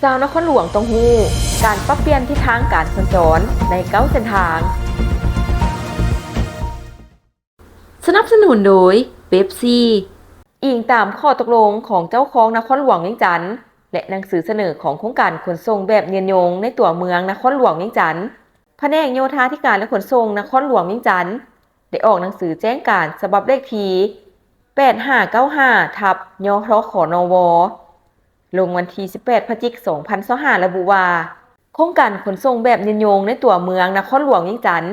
ชาวนครหลวงต้องฮู้การปรับเปลี่ยนทิศทางการสัญจรใน9เส้นทางสนับสนุนโดยเป๊ปซี่อิงตามข้อตกลงของเจ้าของนครหลวงเวียงจันทน์และหนังสือเสนอของโครงการขนส่งแบบเนียนยงในตัวเมืองนครหลวงเวียงจันทน์แผนกโยธาธิการและขนส่งนครหลวงเวียงจันทน์ได้ออกหนังสือแจ้งการฉบับเลขที่8595/ยทขนวลงวันที่18 พฤศจิกายน 2025ระบุว่าโครงการขนส่งแบบเนียนยงในตัวเมืองนครหลวงเวียงจันทน์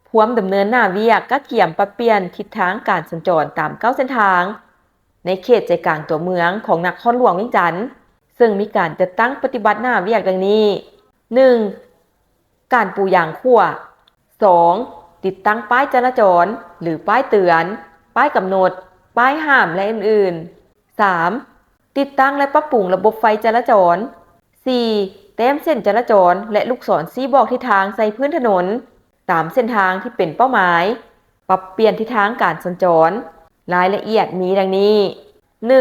พร้อมดำเนินหน้าเวียกก็เกี่ยมปรับเปลี่ยนทิศทางการสัญจรตาม9เส้นทางในเขตใจกลางตัวเมืองของนครหลวงเวียงจันทน์ซึ่งมีการจัดตั้งปฏิบัติหน้าเวียกดังนี้ 1. การปูยางคั่ว 2. ติดตั้งป้ายจราจรหรือป้ายเตือนป้ายกำหนดป้ายห้ามและอื่นๆ 3. ติดตั้งและปรับปรุงระบบไฟจราจร 4. แต้มเส้นจราจรและลูกศรชี้บอกทิศทางใส่พื้นถนนตามเส้นทางที่เป็นเป้าหมายปรับเปลี่ยนทิศทางการสัญจรรายละเอียดมีดังนี้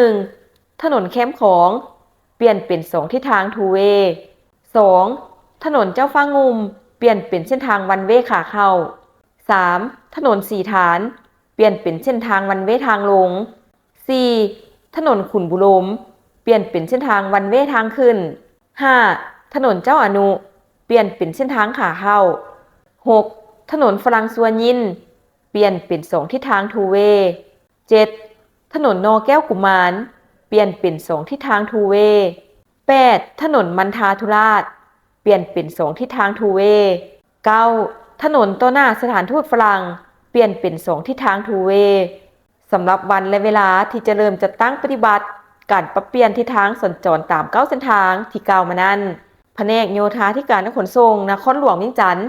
1. ถนนแคมป์ของเปลี่ยนเป็น2ทิศทางทูเวย์ 2. ถนนเจ้าฟ้างุมเปลี่ยนเป็นเส้นทางวันเวย์ขาเข้า 3. ถนนสีฐานเปลี่ยนเป็นเส้นทางวันเวย์ทางลง 4. ถนนขุนบุรมเปลี่ยนเป็นเส้นทางวันเวย์ทางขึ้น 5. ถนนเจ้าอนุเปลี่ยนเป็นเส้นทางขาเข้า 6. ถนนฝรั่งสวนยินเปลี่ยนเป็น2ทิศทางทูเวย์ 7. ถนนนอแก้วกุมารเปลี่ยนเป็น2ทิศทางทูเวย์ 8. ถนนมันทาธุราชเปลี่ยนเป็น2ทิศทางทูเวย์ 9. ถนนต้นหน้าสถานทูตฝรั่งเปลี่ยนเป็น2ทิศทางทูเวย์สำหรับวันและเวลาที่จะเริ่มจัดตั้งปฏิบัติการปรับเปลี่ยนทิศทางสัญจรตาม9เส้นทางที่กล่าวมานั้นแผนกโยธาธิการและขนส่งนครหลวงเวียงจันทน์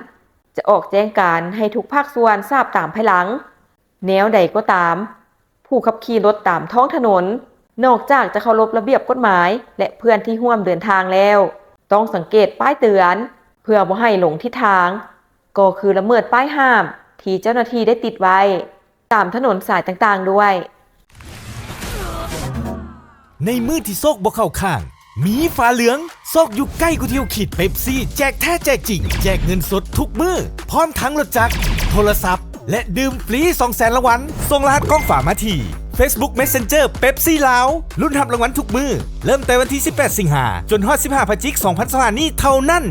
จะออกแจ้งการให้ทุกภาคส่วนทราบตามภายหลังแนวใดก็ตามผู้ขับขี่รถตามท้องถนนนอกจากจะเคารพระเบียบกฎหมายและเพื่อนที่ร่วมเดินทางแล้วต้องสังเกตป้ายเตือนเพื่อบ่ให้หลงทิศทางก็คือละเมิดป้ายห้ามที่เจ้าหน้าที่ได้ติดไว้ตามถนนสายต่างๆด้วยในมือที่โซกบ่เข้าข้างมีฝาเหลืองโซกอยู่ใกล้กูเที่ยวขีดเป๊ปซี่แจกแท้แจกจริงแจกเงินสดทุกมือพร้อมทั้งรถจักรโทรศัพท์และดื่มฟรี 200,000 รางวัลส่งรหัสกล้องฝามาที่ Facebook Messenger เป๊ปซี่ลาวลุ้นรับรางวัลทุกมือเริ่มแต่วันที่18 สิงหาคมจนฮอด15 พฤศจิกายน 2025นี้เท่านั้น